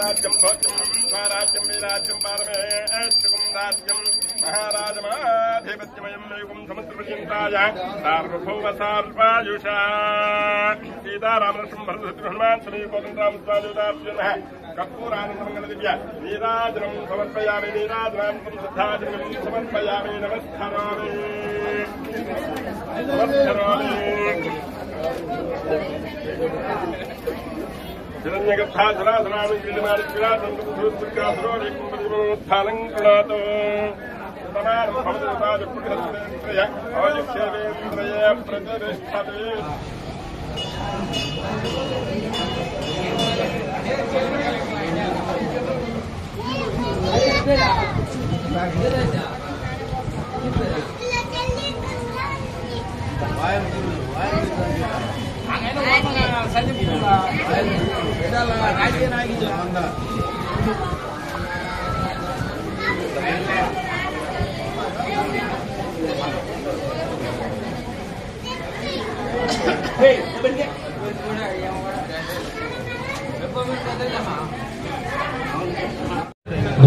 राज्यम भोज्यम स्वराज्यम वीराज्यम पारमेष्टिकुम राज्यम महाराजमाधिपत्यमयं युगं समुद्रपर्यन्ताय सार्वभौम सार्वायुषा सीतारामकृष्णं भरतशत्रुघ्न हनुमान् समीपतन्त्रामुद्वादेवताभ्यः कर्पूरानन्दमङ्गलदिव्य नीराजनं समर्पयामि नीराजनान्तं श्रद्धाजनं समर्पयामि नमस्करोमि हिरण्यगर्भा जलाधरामि क्रीडमानक्रीडासन्तुकासुरोत्थानं कृणातो तमारम्भवदेवताजपुत्रय आयुष्यवेन्द्रय प्रतिष्ठते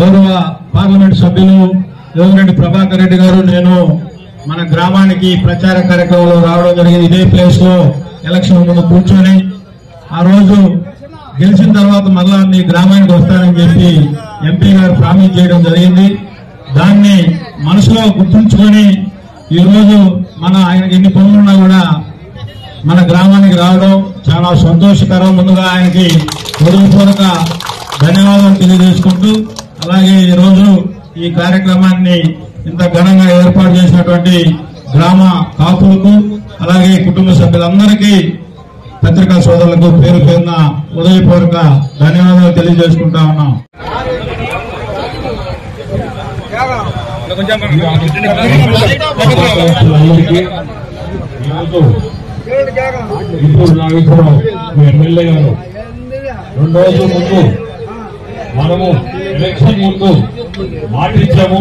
గౌరవ పార్లమెంట్ సభ్యులు యోగిరెడ్డి ప్రభాకర్ రెడ్డి గారు నేను మన గ్రామానికి ప్రచార కార్యక్రమంలో రావడం జరిగింది. ఇదే ప్లేస్ లో ఎలక్షన్ ముందు కూర్చొని ఆ రోజు గెలిచిన తర్వాత మళ్ళా మీ గ్రామానికి వస్తానని చెప్పి ఎంపీ గారు ప్రామిస్ చేయడం జరిగింది. దాన్ని మనసులో గుర్తుంచుకొని ఈ రోజు మన ఆయనకి ఎన్ని పనులున్నా కూడా మన గ్రామానికి రావడం చాలా సంతోషకరం. ముందుగా ఆయనకి హృదయపూర్వక ధన్యవాదాలు తెలియజేసుకుంటూ అలాగే ఈ రోజు ఈ కార్యక్రమాన్ని ఇంత ఘనంగా ఏర్పాటు చేసినటువంటి గ్రామ కాపులకు అలాగే కుటుంబ సభ్యులందరికీ పత్రికా సోదరులకు పేరు పేరున హృదయపూర్వక ధన్యవాదాలు తెలియజేసుకుంటా ఉన్నాం. ఇప్పుడు నాగేశ్వరరావు ఎమ్మెల్యే గారు 2 రోజుల ముందు మనము ఎలక్షన్ ముందు మాటిచ్చాము.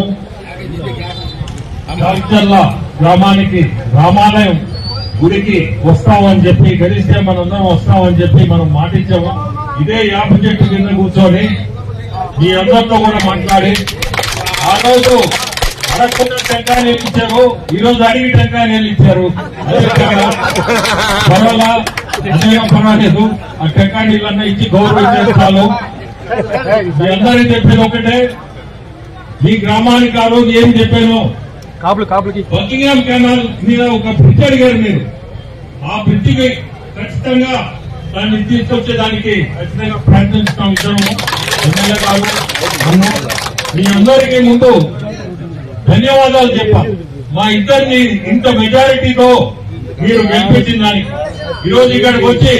రాజ్యాల గ్రామానికి రామాలయం గుడికి వస్తామని చెప్పి గెలిస్తే మనందరం వస్తామని చెప్పి మనం మాటిచ్చాము. ఇదే యాప చెట్టు కింద కూర్చొని మీ అందరితో కూడా మాట్లాడి ఆ రోజు అడగకుండా టెంకాయ నీళ్ళు ఇచ్చారు, ఈ రోజు అడిగి టెంకాయ నీళ్ళు ఇచ్చారు. పర్వాలా అదేం పర్వాలేదు, ఆ టెంకాయ నీళ్ళన్నా ఇచ్చి గౌరవించేస్తాను. మీ అందరికీ చెప్పేది ఒకటే, మీ గ్రామానికి ఆ రోజు ఏం చెప్పాను, బకింగ్హామ్ కెనాల్ మీద ఒక బ్రిడ్జ్ అడిగారు మీరు. ఆ బ్రిడ్జికి ఖచ్చితంగా దాన్ని తీసుకొచ్చేదానికి ఖచ్చితంగా ప్రయత్నిస్తాం. ఇద్దరు ఎమ్మెల్యే గారు మీ అందరికీ ముందు ధన్యవాదాలు చెప్పా. మా ఇద్దరిని ఇంత మెజారిటీతో మీరు గెలిపించిన దానికి ఈరోజు ఇక్కడికి వచ్చి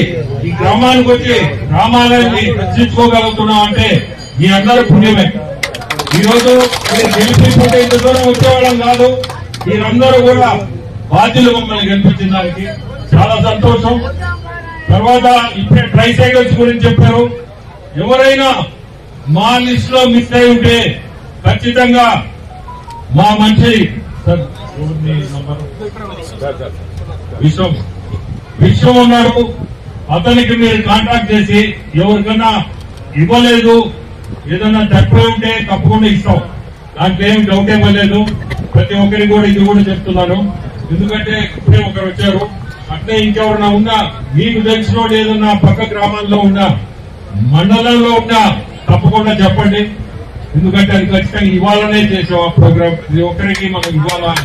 ఈ గ్రామానికి వచ్చి రామాలయాన్ని రక్షించుకోగలుగుతున్నాం అంటే మీ అందరి పుణ్యమే. ఈరోజు మీరు గెలిపించుకుంటే ఇంత దూరం వచ్చేవాళ్ళం కాదు. మీరందరూ కూడా బాధ్యులు మమ్మల్ని గెలిపించిన దానికి చాలా సంతోషం. తర్వాత ఇప్పుడే ట్రై సైకిల్స్ గురించి చెప్పారు. ఎవరైనా మా లిస్ట్ లో మిస్ అయి ఉంటే ఖచ్చితంగా మా మంచి విశ్వం ఉన్నాడు, అతనికి మీరు కాంటాక్ట్ చేసి ఎవరికన్నా ఇవ్వలేదు ఏదన్నా తక్కువ ఉంటే తప్పకుండా ఇస్తాం. దాంట్లో ఏం డౌట్ ఇవ్వలేదు. ప్రతి ఒక్కరికి కూడా ఇది కూడా చెప్తున్నాను. ఎందుకంటే ఇప్పుడే ఒకరు వచ్చారు, అట్లే ఇంకెవరన్నా ఉన్నా మీకు తెలిసిన ఏదన్నా పక్క గ్రామాల్లో ఉన్నా మండలంలో ఉన్నా తప్పకుండా చెప్పండి. ఎందుకంటే అది ఖచ్చితంగా ఇవ్వాలనే చేసాం ఆ ప్రోగ్రామ్. ఇది ఒక్కరికి మనం ఇవ్వాలని